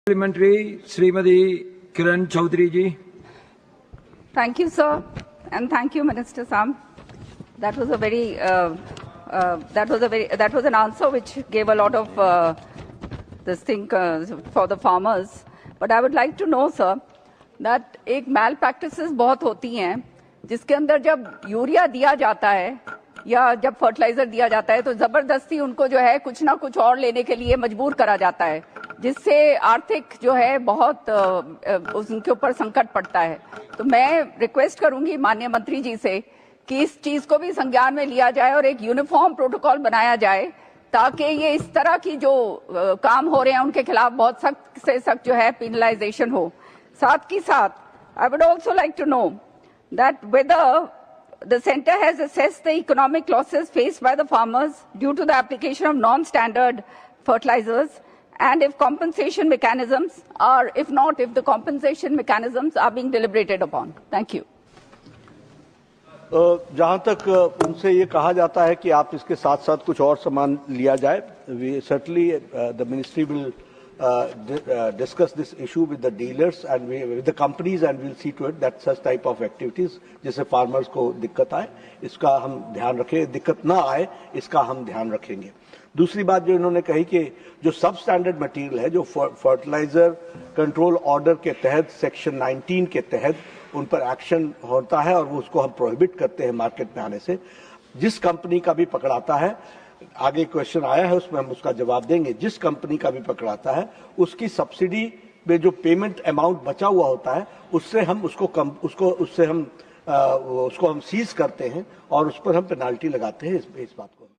Parliamentary Srimati Kiran Chaudhary ji. Thank you, sir, and thank you, Minister Sam. That was an answer which gave a lot of for the farmers. But I would like to know, sir, that एक malpractices बहुत होती हैं, जिसके अंदर जब urea दिया जाता है या जब फर्टिलाइजर दिया जाता है तो जबरदस्ती उनको जो है कुछ ना कुछ और लेने के लिए मजबूर करा जाता है, जिससे आर्थिक जो है बहुत उनके ऊपर संकट पड़ता है। तो मैं रिक्वेस्ट करूंगी माननीय मंत्री जी से कि इस चीज को भी संज्ञान में लिया जाए और एक यूनिफॉर्म प्रोटोकॉल बनाया जाए, ताकि ये इस तरह की जो काम हो रहे हैं उनके खिलाफ बहुत सख्त से सख्त जो है पेनलाइजेशन हो। साथ ही साथ I would also like to know that whether the center has assessed the economic losses faced by the farmers due to the application of non-standard fertilizers, and if compensation mechanisms are, if the compensation mechanisms are being deliberated upon. Thank you. जहां तक उनसे ये कहा जाता है कि आप इसके साथ साथ कुछ और सामान लिया जाए, we certainly the ministry will discuss this issue with the dealers and with the companies, and we'll see to it that such type of activities जिससे farmers को दिक्कत आए इसका हम ध्यान रखें, दिक्कत ना आए इसका हम ध्यान रखेंगे। दूसरी बात जो इन्होंने कही कि जो सब स्टैंडर्ड मटेरियल है, जो फर्टिलाइजर कंट्रोल ऑर्डर के तहत सेक्शन 19 के तहत उन पर एक्शन होता है और उसको हम प्रोहिबिट करते हैं मार्केट में आने से, जिस कंपनी का भी पकड़ाता है, आगे क्वेश्चन आया है उसमें हम उसका जवाब देंगे, जिस कंपनी का भी पकड़ाता है उसकी सब्सिडी में जो पेमेंट अमाउंट बचा हुआ होता है उससे हम उसको हम सीज करते हैं और उस पर हम पेनाल्टी लगाते हैं। इस बात